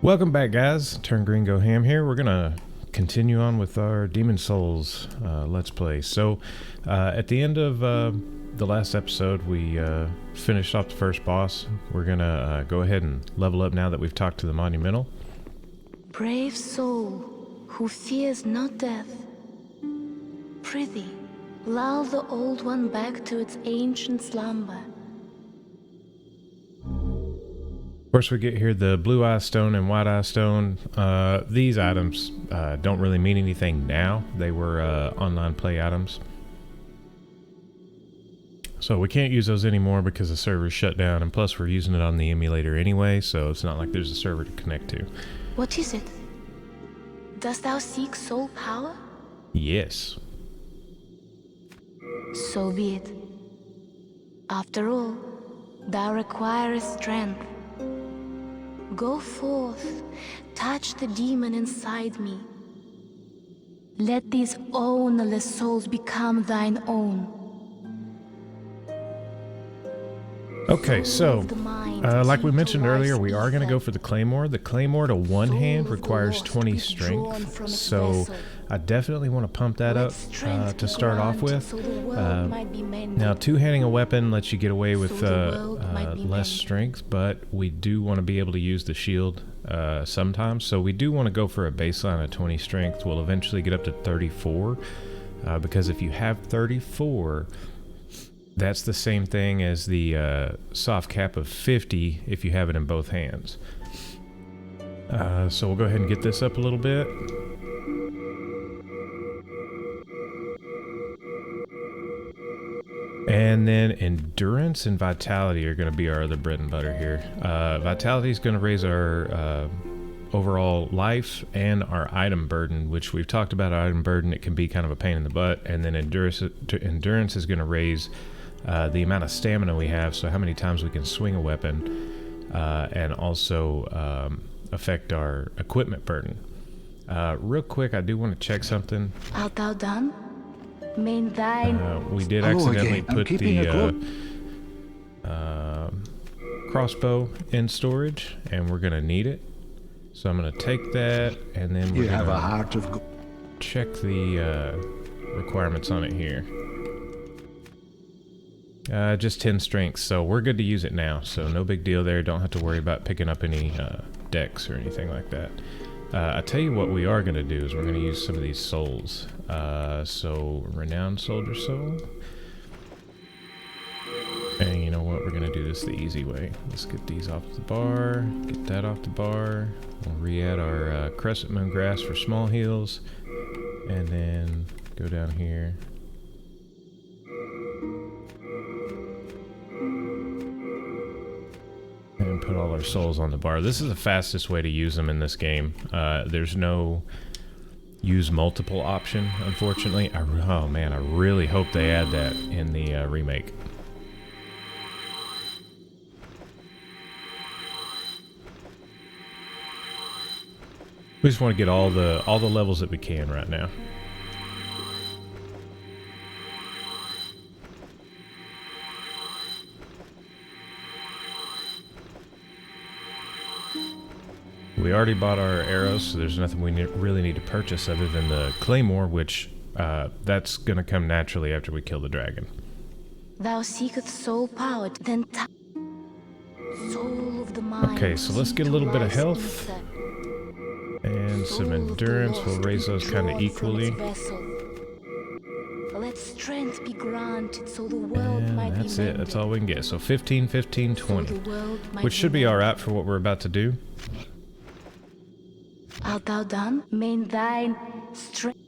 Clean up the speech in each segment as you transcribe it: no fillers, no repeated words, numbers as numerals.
Welcome back, guys. Turn Green Go Ham here. We're gonna continue on with our Demon Souls Let's Play. So at the end of the last episode, we finished off the first boss. We're gonna go ahead and level up now that we've talked to the Monumental. Brave soul, who fears not death, prithee, lull the old one back to its ancient slumber. Of course, we get here the Blue Eye Stone and White Eye Stone. These items don't really mean anything now. They were online play items. So we can't use those anymore because the server's shut down, and plus we're using it on the emulator anyway, so it's not like there's a server to connect to. What is it? Dost thou seek soul power? Yes. So be it. After all, thou requirest strength. Go forth, touch the demon inside me. Let these ownerless souls become thine own. Okay, so like we mentioned earlier, we are going to go for the Claymore. The Claymore to one hand requires 20 strength, so I definitely want to pump that up to start off with. Now, two-handing a weapon lets you get away with less strength, but we do want to be able to use the shield sometimes, so we do want to go for a baseline of 20 strength. We'll eventually get up to 34, because if you have 34, that's the same thing as the soft cap of 50 if you have it in both hands. So we'll go ahead and get this up a little bit. And then endurance and vitality are going to be our other bread and butter here. Vitality is going to raise our overall life and our item burden, which we've talked about. Item burden, it can be kind of a pain in the butt. And then endurance is going to raise the amount of stamina we have, so how many times we can swing a weapon, and also affect our equipment burden. Real quick, I do want to check something. Art thou done? Main thine. We did accidentally put the crossbow in storage, and we're going to need it. So I'm going to take that, and then we're going to check the requirements on it here. Just 10 strength, so we're good to use it now, so no big deal there. Don't have to worry about picking up any decks or anything like that. I tell you what we are going to do is we're going to use some of these souls. So Renowned Soldier Soul. And you know what, we're going to do this the easy way. Let's get these off the bar, get that off the bar. We'll re-add our Crescent Moon Grass for small heals, and then go down here. And put all our souls on the bar. This is the fastest way to use them in this game. There's no use multiple option, unfortunately. Oh man, I really hope they add that in the remake. We just want to get all the levels that we can right now. We already bought our arrows, so there's nothing we really need to purchase other than the Claymore, which that's going to come naturally after we kill the dragon. Thou seekest soul power, then soul of the mind. Okay, so let's get a little bit of health and some endurance. We'll raise those kind of equally. Let strength be granted so the world and might that's be it. That's all we can get. So 15, 15, 20, which should be all right for what we're about to do. Art thou done? Main thine strength.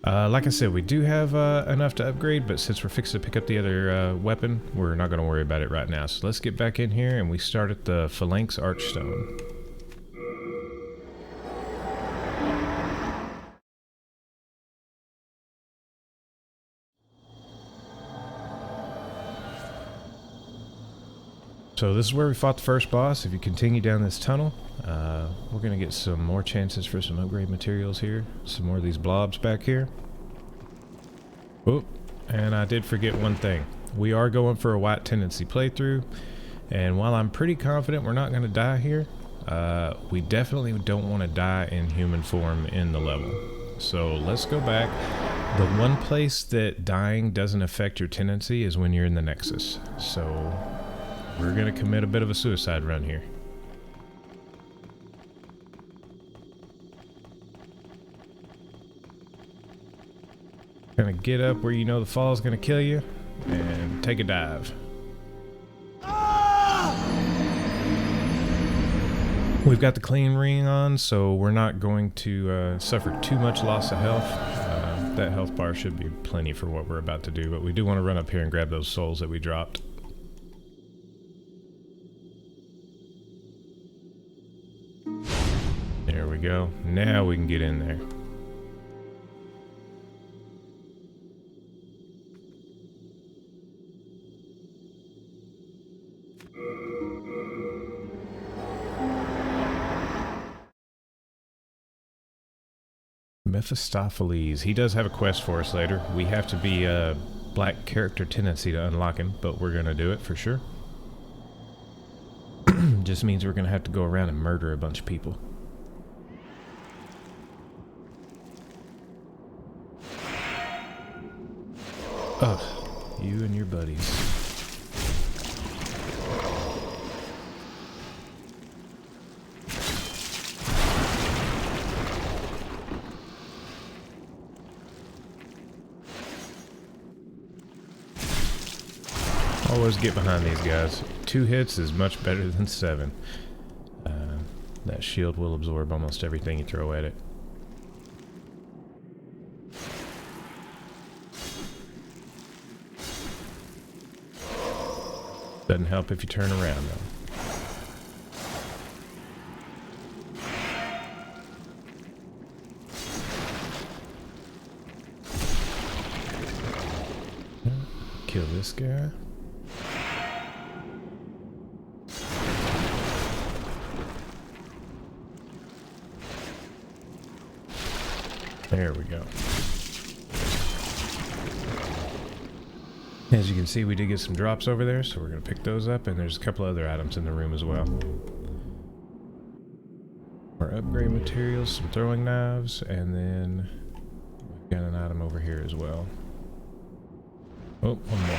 Like I said, we do have enough to upgrade, but since we're fixing to pick up the other weapon, we're not going to worry about it right now. So let's get back in here, and we start at the Phalanx Archstone. So this is where we fought the first boss. If you continue down this tunnel, we're going to get some more chances for some upgrade materials here. Some more of these blobs back here. Oh, and I did forget one thing. We are going for a white tendency playthrough, and while I'm pretty confident we're not going to die here, we definitely don't want to die in human form in the level. So let's go back. The one place that dying doesn't affect your tendency is when you're in the Nexus. So we're going to commit a bit of a suicide run here. Gonna get up where you know the fall is gonna kill you and take a dive. We've got the clean ring on, so we're not going to suffer too much loss of health. That health bar should be plenty for what we're about to do, but we do want to run up here and grab those souls that we dropped. There we go. Now we can get in there. Mephistopheles. He does have a quest for us later. We have to be a black character tendency to unlock him, but we're gonna do it for sure. Just means we're gonna have to go around and murder a bunch of people. Ugh, you and your buddies. Always get behind these guys. 2 hits is much better than 7. That shield will absorb almost everything you throw at it. Doesn't help if you turn around though. Kill this guy. There we go. As you can see, we did get some drops over there, so we're going to pick those up, and there's a couple other items in the room as well. More upgrade materials, some throwing knives, and then we've got an item over here as well. Oh, one more.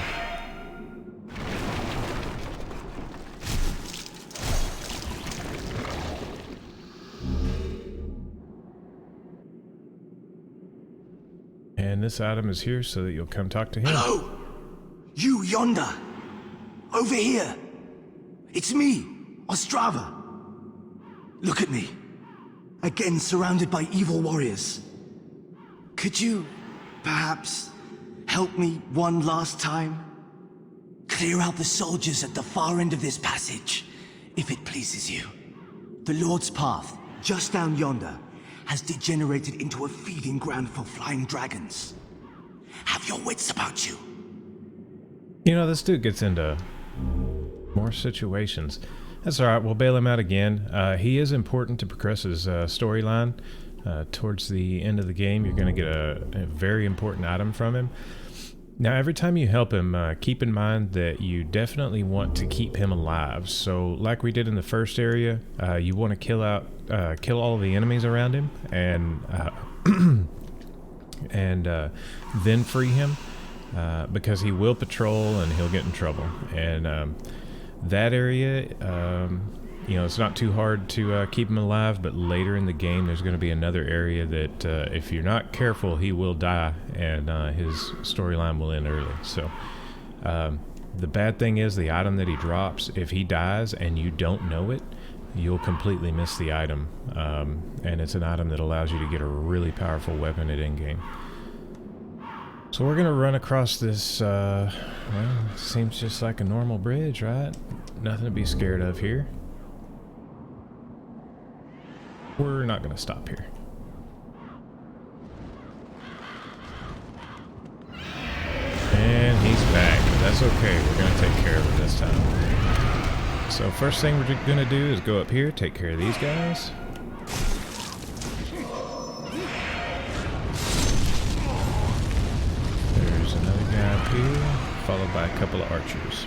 And this item is here so that you'll come talk to him. Hello! You yonder! Over here! It's me, Ostrava! Look at me. Again surrounded by evil warriors. Could you, perhaps, help me one last time? Clear out the soldiers at the far end of this passage, if it pleases you. The Lord's Path, just down yonder, has degenerated into a feeding ground for flying dragons. Have your wits about you. You know, this dude gets into more situations. That's alright, we'll bail him out again. He is important to Progress's storyline. Towards the end of the game, you're going to get a very important item from him. Now, every time you help him, keep in mind that you definitely want to keep him alive. So, like we did in the first area, you want to kill all of the enemies around him, and then free him, because he will patrol and he'll get in trouble. And that area, you know, it's not too hard to keep him alive, but later in the game there's going to be another area that if you're not careful, he will die, and his storyline will end early. So the bad thing is the item that he drops, if he dies and you don't know it, you'll completely miss the item. And it's an item that allows you to get a really powerful weapon at endgame. So we're going to run across this, well, seems just like a normal bridge, right? Nothing to be scared of here. We're not going to stop here. And he's back. That's okay. We're going to take care of it this time. So first thing we're going to do is go up here, take care of these guys. There's another guy up here, followed by a couple of archers.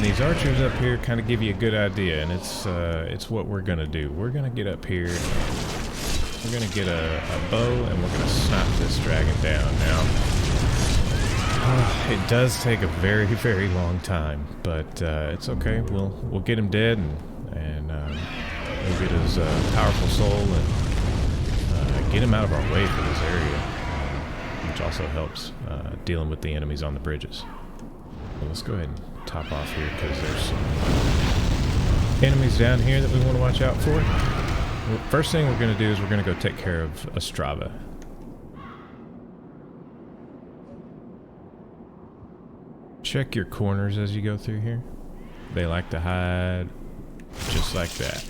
these archers up here kind of give you a good idea, and it's what we're gonna do. We're gonna get up here. We're gonna get a bow, and we're gonna snipe this dragon down. Now, it does take a very, very long time, but it's okay. We'll get him dead, and we'll get his powerful soul and get him out of our way for this area, which also helps dealing with the enemies on the bridges. So let's go ahead and top off here because there's some enemies down here that we want to watch out for. Well, first thing we're going to do is we're going to go take care of Ostrava. Check your corners as you go through here. They like to hide just like that.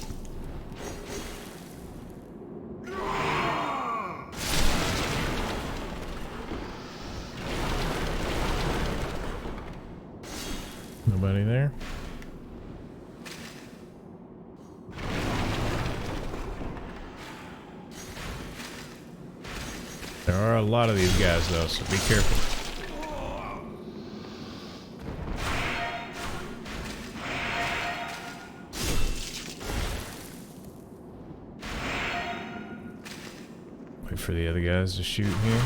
Nobody there? There are a lot of these guys though, so be careful. Wait for the other guys to shoot here.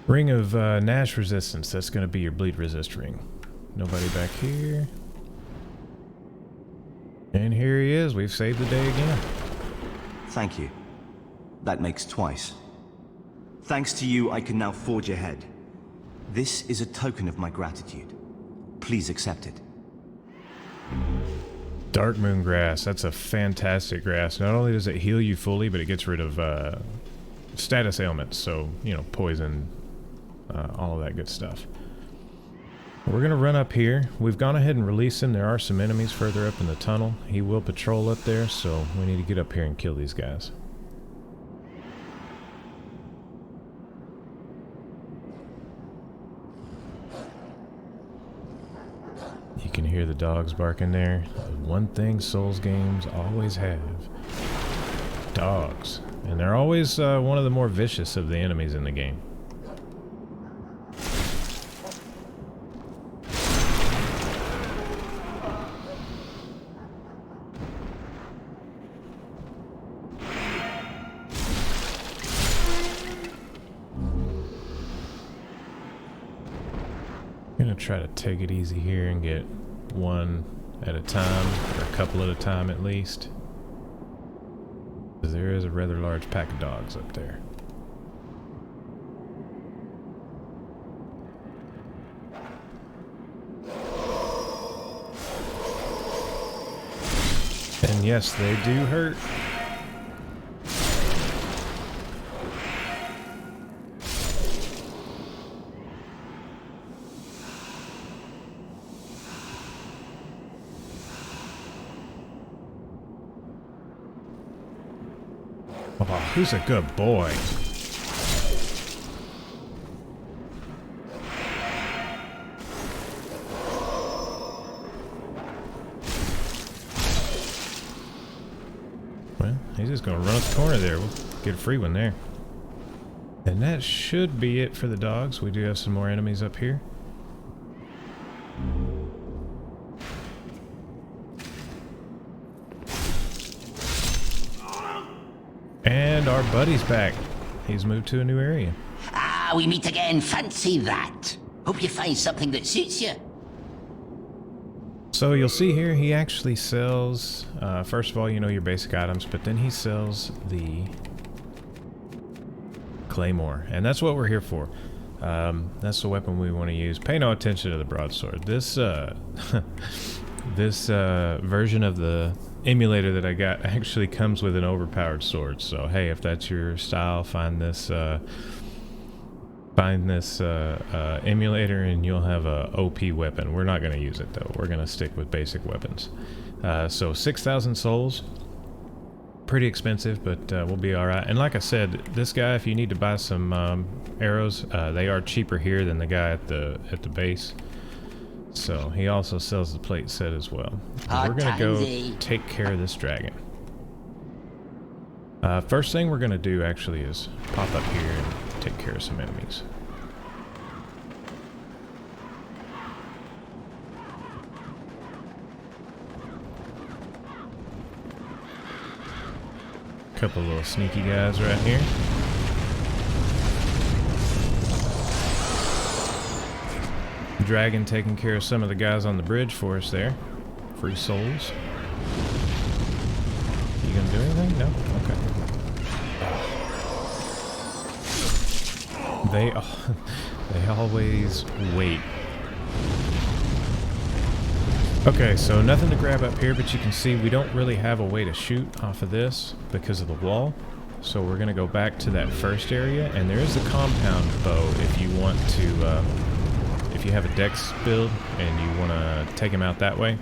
Ring of Nash resistance. That's going to be your bleed resist ring. Nobody back here. And here he is. We've saved the day again. Thank you. That makes twice. Thanks to you, I can now forge ahead. This is a token of my gratitude. Please accept it. Dark Moon Grass. That's a fantastic grass. Not only does it heal you fully, but it gets rid of status ailments. So, you know, poison, all of that good stuff. We're going to run up here. We've gone ahead and released him. There are some enemies further up in the tunnel. He will patrol up there, so we need to get up here and kill these guys. You can hear the dogs barking there. One thing Souls games always have. Dogs. And they're always one of the more vicious of the enemies in the game. I'm gonna try to take it easy here and get one at a time, or a couple at a time at least. Because there is a rather large pack of dogs up there. And yes, they do hurt. Oh, who's a good boy? Well, he's just gonna run up the corner there. We'll get a free one there. And that should be it for the dogs. We do have some more enemies up here. And our buddy's back. He's moved to a new area. Ah, we meet again. Fancy that. Hope you find something that suits you. So you'll see here, he actually sells, first of all, you know, your basic items, but then he sells the Claymore. And that's what we're here for. That's the weapon we want to use. Pay no attention to the broadsword. This, this version of the emulator that I got actually comes with an overpowered sword. So hey, if that's your style, find this emulator and you'll have a OP weapon. We're not going to use it though. We're going to stick with basic weapons. So 6,000 souls pretty expensive, but we'll be all right. And like I said, this guy, if you need to buy some arrows, they are cheaper here than the guy at the base. So he also sells the plate set as well. We're gonna go take care of this dragon. First thing we're gonna do actually is pop up here and take care of some enemies. Couple little sneaky guys right here. Dragon taking care of some of the guys on the bridge for us there. Free souls. You gonna do anything? No? Okay. They always wait. Okay, so nothing to grab up here, but you can see we don't really have a way to shoot off of this because of the wall. So we're gonna go back to that first area, and there is a compound bow if you want to, if you have a dex build and you want to take him out that way.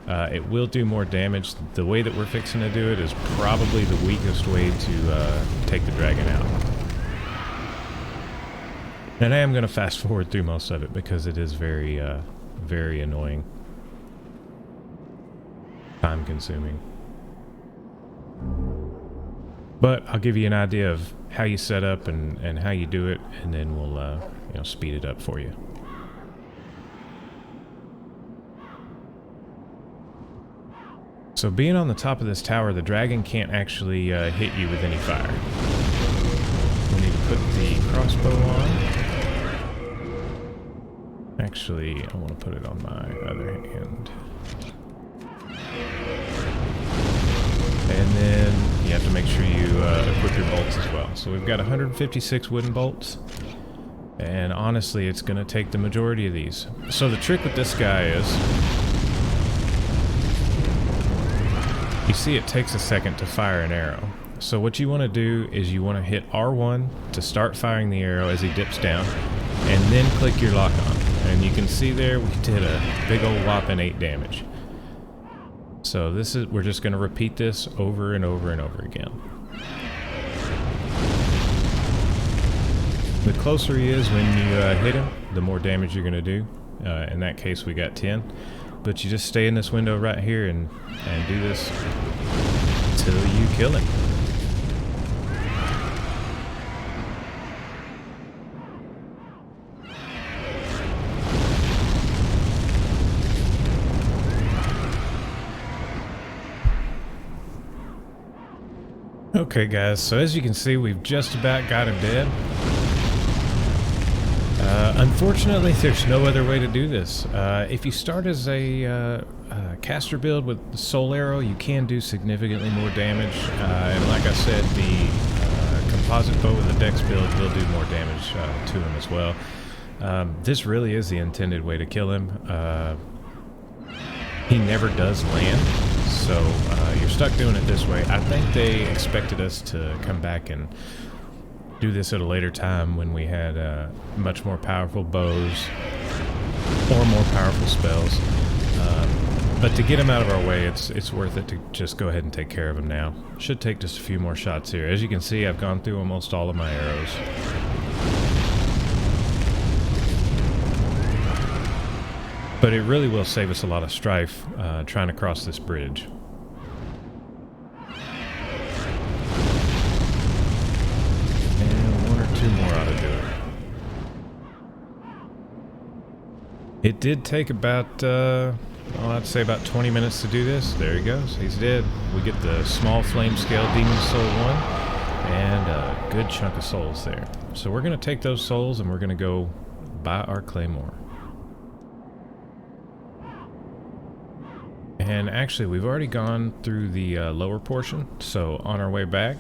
It will do more damage. The way that we're fixing to do it is probably the weakest way to take the dragon out. And I am going to fast forward through most of it because it is very, very annoying. Time consuming. But I'll give you an idea of how you set up and how you do it, and then we'll you know, speed it up for you. So being on the top of this tower, the dragon can't actually hit you with any fire. We need to put the crossbow on. Actually, I want to put it on my other hand. And then you have to make sure you equip your bolts as well. So we've got 156 wooden bolts. And honestly, it's going to take the majority of these. So the trick with this guy is, you see it takes a second to fire an arrow. So what you want to do is you want to hit R1 to start firing the arrow as he dips down, and then click your lock on. And you can see there we did a big old whopping 8 damage. So this is, we're just going to repeat this over and over and over again. The closer he is when you hit him, the more damage you're going to do. In that case we got 10. But you just stay in this window right here and do this till you kill him. Okay guys, so as you can see, we've just about got him dead. Unfortunately, there's no other way to do this. If you start as a caster build with the soul arrow, you can do significantly more damage. And like I said, the composite bow with the dex build will do more damage to him as well. This really is the intended way to kill him. He never does land, so you're stuck doing it this way. I think they expected us to come back and do this at a later time when we had much more powerful bows or more powerful spells. But to get him out of our way, it's worth it to just go ahead and take care of him now. Should take just a few more shots here. As you can see, I've gone through almost all of my arrows. But it really will save us a lot of strife trying to cross this bridge. Two more ought to do it. It did take about, well, I'd say about 20 minutes to do this. There he goes. He's dead. We get the small flame scale demon soul 1 and a good chunk of souls there. So we're going to take those souls and we're going to go buy our claymore. And actually, we've already gone through the lower portion, so on our way back,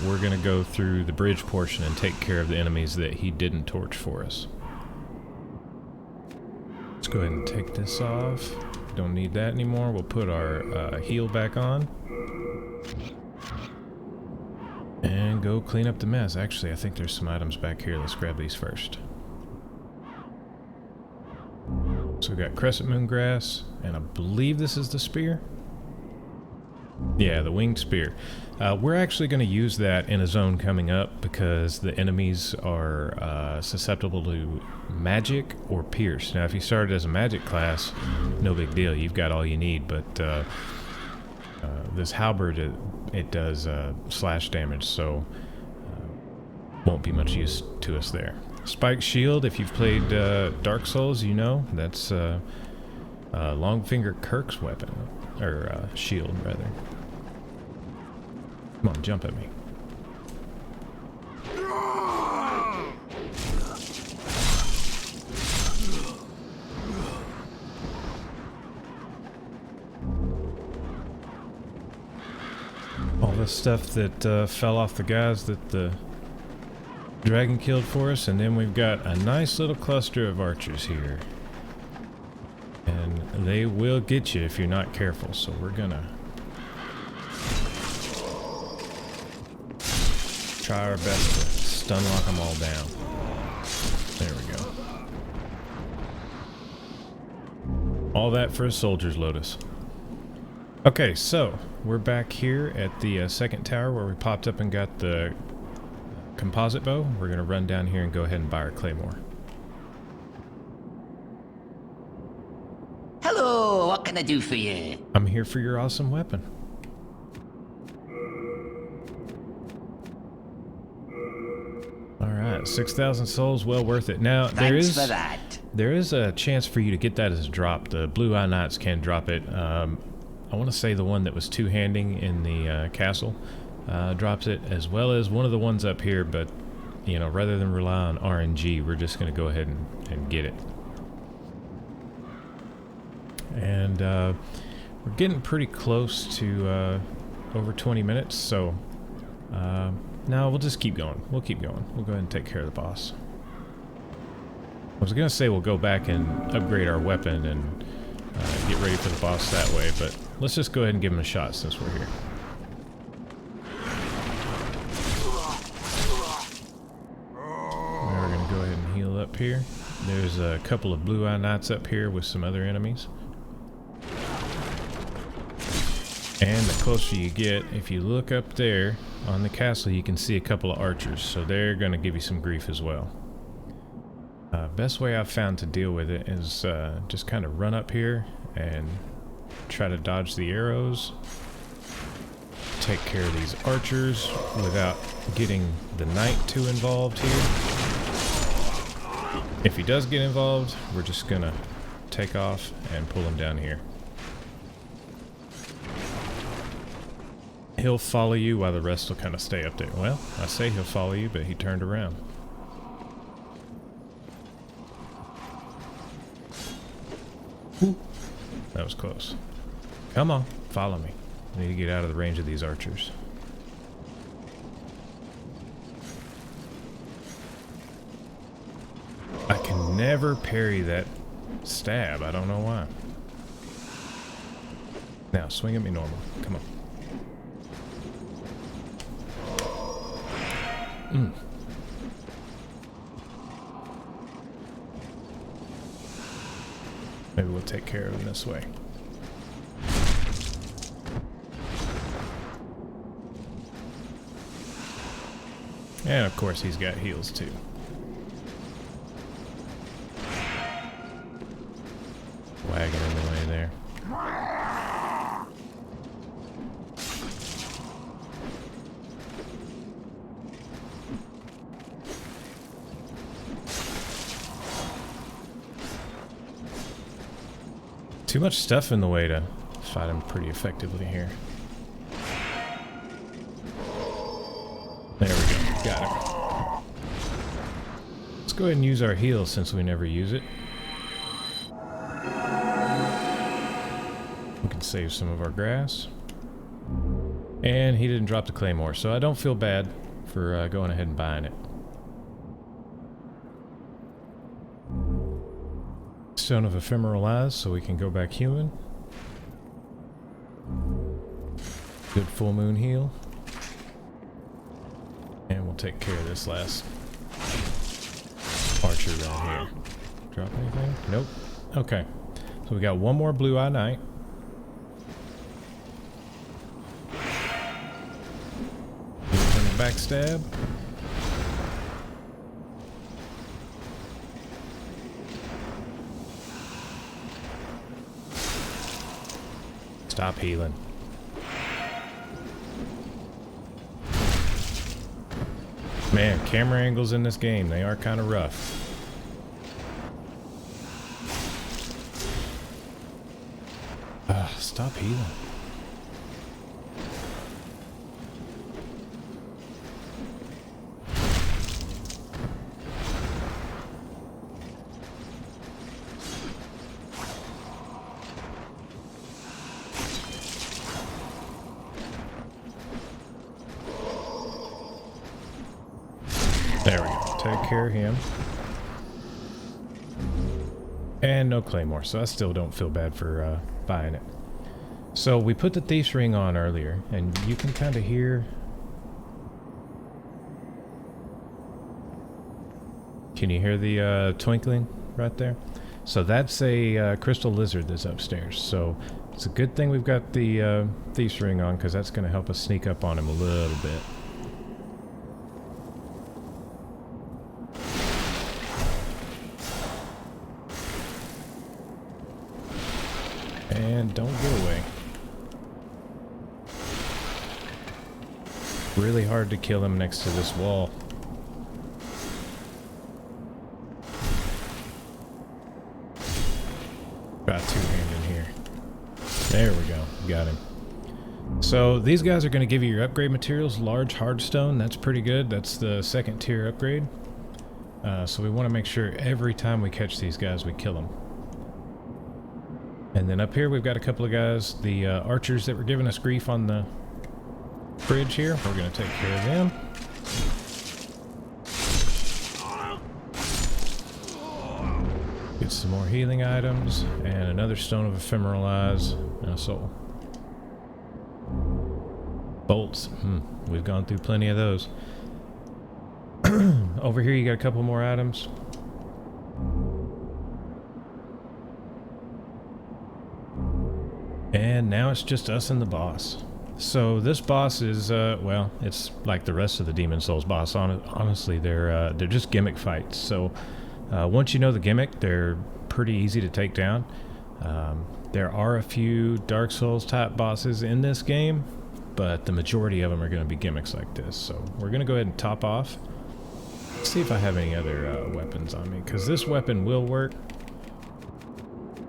we're going to go through the bridge portion and take care of the enemies that he didn't torch for us. Let's go ahead and take this off. Don't need that anymore. We'll put our heal back on. And go clean up the mess. Actually, I think there's some items back here. Let's grab these first. So we've got crescent moon grass, and I believe this is the spear. Yeah, the winged spear. We're actually going to use that in a zone coming up because the enemies are susceptible to magic or pierce. Now, if you started as a magic class, no big deal. You've got all you need, but this halberd, it does slash damage, so won't be much use to us there. Spike shield, if you've played Dark Souls, you know, that's Longfinger Kirk's weapon, or shield, rather. Come on, jump at me. All the stuff that fell off the guys that the dragon killed for us, and then we've got a nice little cluster of archers here. And they will get you if you're not careful, so we're gonna try our best to stun lock them all down. There we go. All that for a soldier's lotus. Okay, so we're back here at the second tower where we popped up and got the composite bow. We're going to run down here and go ahead and buy our claymore. Hello, what can I do for you? I'm here for your awesome weapon. Alright, 6,000 souls, well worth it. Now, Thanks for that. there is a chance for you to get that as a drop. The Blue Eye Knights can drop it. I want to say the one that was two-handing in the castle drops it, as well as one of the ones up here, but, you know, rather than rely on RNG, we're just going to go ahead and get it. And we're getting pretty close to over 20 minutes, so no, we'll just keep going. We'll keep going. We'll go ahead and take care of the boss. I was going to say we'll go back and upgrade our weapon and get ready for the boss that way, but let's just go ahead and give him a shot since we're here. Now we're going to go ahead and heal up here. There's a couple of Blue Eye Knights up here with some other enemies. And the closer you get, if you look up there on the castle, you can see a couple of archers, so they're going to give you some grief as well. Best way I've found to deal with it is just kind of run up here and try to dodge the arrows, take care of these archers without getting the knight too involved here. If he does get involved, we're just going to take off and pull him down here. He'll follow you while the rest will kind of stay up there. Well, I say he'll follow you, but he turned around. Ooh, that was close. Come on, follow me. I need to get out of the range of these archers. I can never parry that stab. I don't know why. Now, swing at me normal. Come on. Maybe we'll take care of him this way. And of course he's got heals too. Wagon in the way there. Too much stuff in the way to fight him pretty effectively here. There we go. Got him. Let's go ahead and use our heal since we never use it. We can save some of our grass. And he didn't drop the claymore, so I don't feel bad for going ahead and buying it. Stone of Ephemeral Eyes, so we can go back human. Good full moon heal. And we'll take care of this last archer right here. Drop anything? Nope. Okay. So we got one more Blue Eye Knight. backstab. Stop healing. Man, camera angles in this game, they are kind of rough. Stop healing. There we go. Take care of him. And no claymore, so I still don't feel bad for buying it. So we put the thief's ring on earlier, and you can kind of hear... Can you hear the twinkling right there? So that's a crystal lizard that's upstairs. So it's a good thing we've got the thief's ring on, because that's going to help us sneak up on him a little bit. And don't get away. Really hard to kill him next to this wall. Got two-hand in here. There we go. Got him. So these guys are going to give you your upgrade materials. Large hardstone. That's pretty good. That's the second tier upgrade. So we want to make sure every time we catch these guys, we kill them. And then up here we've got a couple of guys, the archers that were giving us grief on the bridge here. We're going to take care of them. Get some more healing items and another stone of ephemeral eyes and a soul. Bolts. We've gone through plenty of those. Over here you got a couple more items. And now it's just us and the boss. So this boss is, well, it's like the rest of the Demon Souls boss. Honestly, they're just gimmick fights. So once you know the gimmick, they're pretty easy to take down. There are a few Dark Souls type bosses in this game, but the majority of them are going to be gimmicks like this. So we're going to go ahead and top off. Let's see if I have any other weapons on me, because this weapon will work.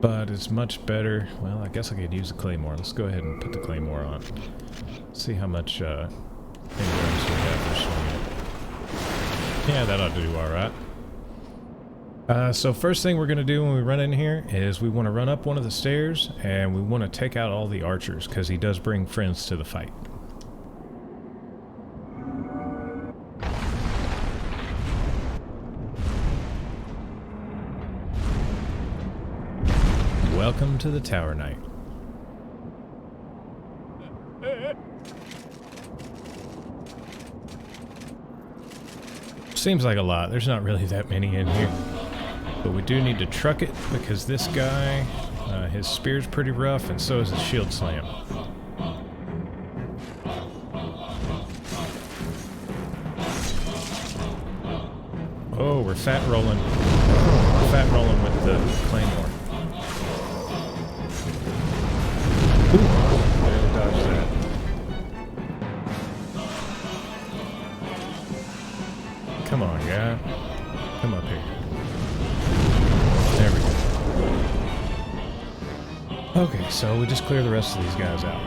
But it's much better. Well, I guess I could use the claymore. Let's go ahead and put the claymore on. See how much endurance we have for swinging it. Yeah, that ought to do alright. So first thing we're going to do when we run in here is we want to run up one of the stairs and we want to take out all the archers, because he does bring friends to the fight. Welcome to the Tower Knight. Seems like a lot. There's not really that many in here. But we do need to truck it, because this guy, his spear's pretty rough, and so is his shield slam. Oh, we're fat rolling. We're fat rolling with the claymore. Ooh, barely dodged that. Come on, guy. Come up here. There we go. Okay, so we just clear the rest of these guys out.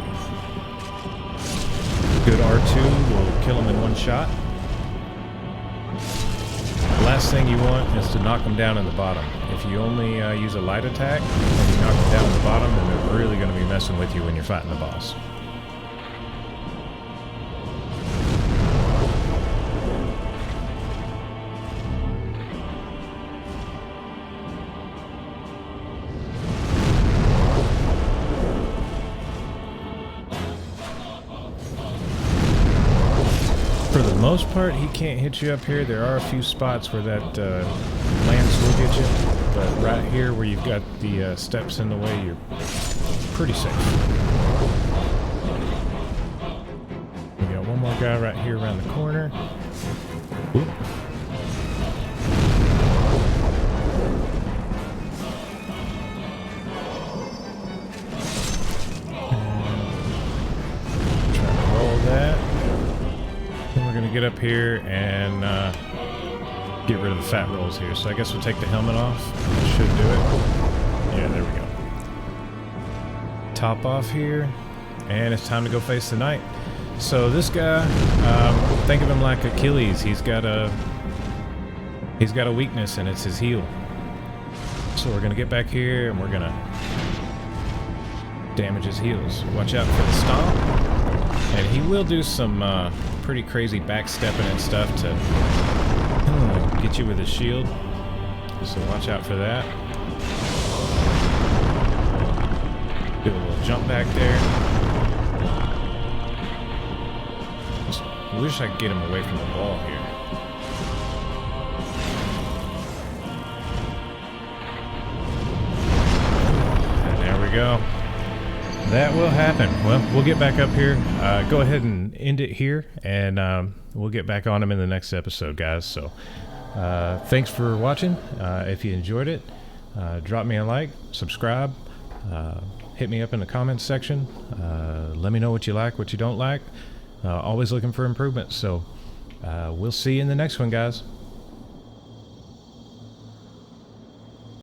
Good R2 will kill them in one shot. The last thing you want is to knock them down in the bottom. If you only use a light attack and you knock them down in the bottom, then they're really going to be messing with you when you're fighting the boss. For the most part, he can't hit you up here. There are a few spots where that lance will get you, but right here where you've got the steps in the way, you're pretty safe. We got one more guy right here around the corner. Oop. Try to roll that. Then we're gonna get up here and get rid of the fat rolls here. So I guess we'll take the helmet off. Should do it. Yeah, there we go. Top off here, and it's time to go face the knight. So this guy, think of him like Achilles. He's got a weakness, and it's his heel. So we're gonna get back here, and we're gonna damage his heels. Watch out for the stomp, and he will do some pretty crazy backstepping and stuff to get you with his shield. So watch out for that. Do a little jump back there. Just wish I could get him away from the wall here. And there we go. That will happen. Well, we'll get back up here. Go ahead and end it here, and we'll get back on him in the next episode, guys. So thanks for watching. If you enjoyed it, drop me a like, subscribe, hit me up in the comments section. Let me know what you like, what you don't like. Always looking for improvement. So we'll see you in the next one, guys.